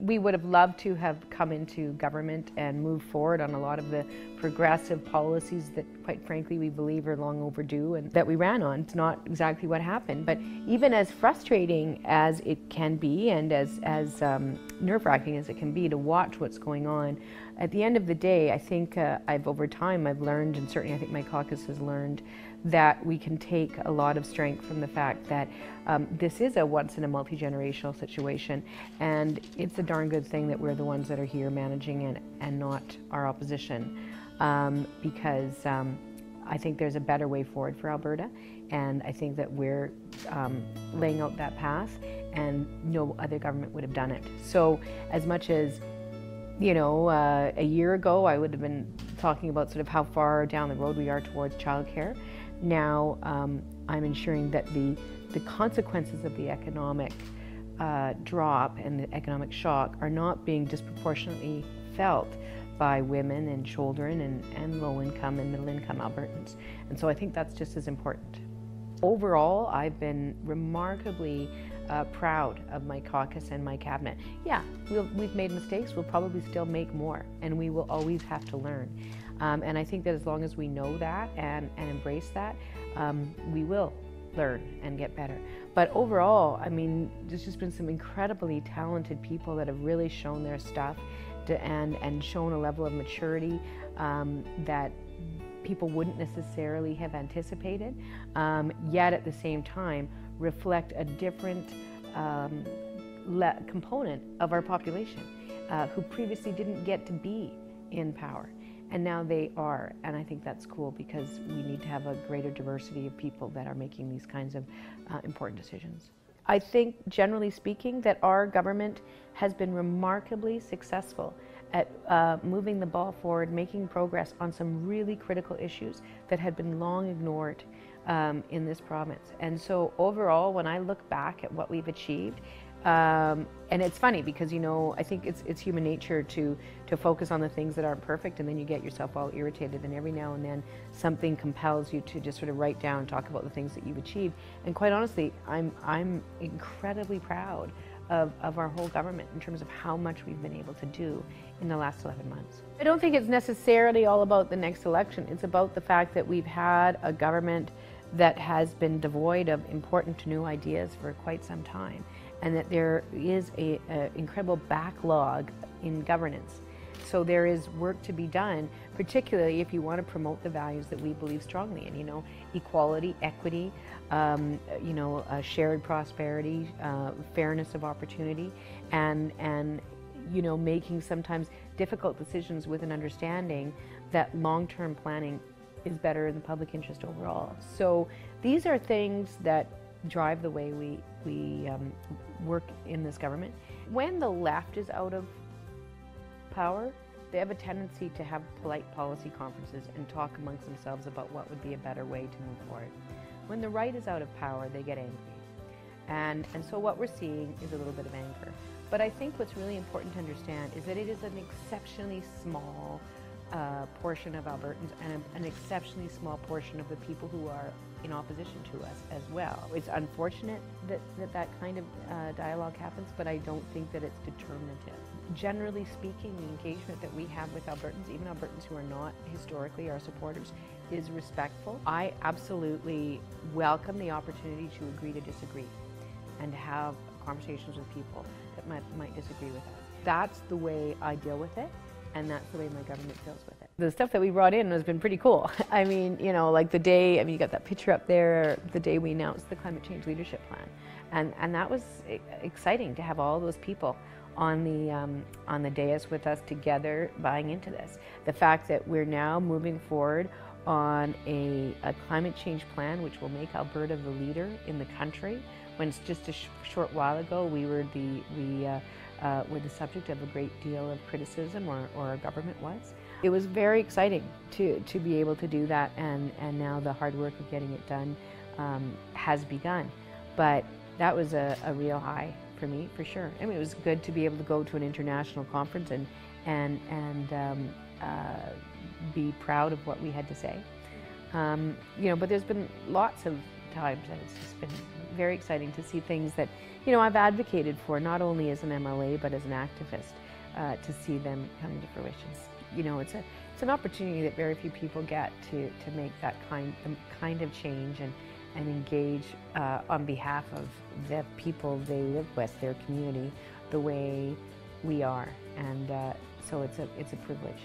We would have loved to have come into government and move forward on a lot of the progressive policies that, quite frankly, we believe are long overdue and that we ran on. It's not exactly what happened, but even as frustrating as it can be and as nerve-wracking as it can be to watch what's going on, at the end of the day, I think over time I've learned, and certainly I think my caucus has learned, that we can take a lot of strength from the fact that this is a once in a multi-generational situation, and it's a darn good thing that we're the ones that are here managing it and not our opposition, because I think there's a better way forward for Alberta, and I think that we're laying out that path, and no other government would have done it. So as much as, you know, a year ago I would have been talking about sort of how far down the road we are towards childcare, now I'm ensuring that the consequences of the economic drop and the economic shock are not being disproportionately felt by women and children and low-income and middle-income Albertans. And so I think that's just as important. Overall, I've been remarkably proud of my caucus and my cabinet. Yeah, we've made mistakes, we'll probably still make more, and we will always have to learn. And I think that as long as we know that and embrace that, we will learn and get better. But overall, I mean, there's just been some incredibly talented people that have really shown their stuff and shown a level of maturity that people wouldn't necessarily have anticipated, yet at the same time reflect a different component of our population who previously didn't get to be in power. And now they are, and I think that's cool because we need to have a greater diversity of people that are making these kinds of important decisions. I think, generally speaking, that our government has been remarkably successful at moving the ball forward, making progress on some really critical issues that had been long ignored in this province. And so overall, when I look back at what we've achieved, and it's funny because, you know, I think it's human nature to focus on the things that aren't perfect, and then you get yourself all irritated, and every now and then something compels you to just sort of write down and talk about the things that you've achieved. And quite honestly, I'm incredibly proud of our whole government in terms of how much we've been able to do in the last 11 months. I don't think it's necessarily all about the next election. It's about the fact that we've had a government that has been devoid of important new ideas for quite some time, and that there is an incredible backlog in governance. So there is work to be done, particularly if you want to promote the values that we believe strongly in, you know, equality, equity, you know, shared prosperity, fairness of opportunity, and you know, making sometimes difficult decisions with an understanding that long-term planning is better in the public interest overall. So these are things that drive the way we work in this government. When the left is out of power, they have a tendency to have polite policy conferences and talk amongst themselves about what would be a better way to move forward. When the right is out of power, they get angry. And so what we're seeing is a little bit of anger. But I think what's really important to understand is that it is an exceptionally small portion of Albertans and an exceptionally small portion of the people who are in opposition to us as well. It's unfortunate that kind of dialogue happens, but I don't think that it's determinative. Generally speaking, the engagement that we have with Albertans, even Albertans who are not historically our supporters, is respectful. I absolutely welcome the opportunity to agree to disagree and to have conversations with people that might disagree with us. That's the way I deal with it, and that's the way my government deals with it. The stuff that we brought in has been pretty cool. I mean, you know, like the day, I mean, you got that picture up there, the day we announced the Climate Change Leadership Plan. And that was exciting to have all those people on the dais with us together buying into this. The fact that we're now moving forward on a climate change plan which will make Alberta the leader in the country, when it's just a short while ago we were the subject of a great deal of criticism, or our government was. It was very exciting to be able to do that, and now the hard work of getting it done has begun. But that was a real high for me, for sure. I mean, it was good to be able to go to an international conference and be proud of what we had to say. You know, but there's been lots of times that it's just been very exciting to see things that, you know, I've advocated for, not only as an MLA, but as an activist, to see them come to fruition. You know, it's an opportunity that very few people get to make that kind of change and engage on behalf of the people they live with, their community, the way we are. And so it's a privilege.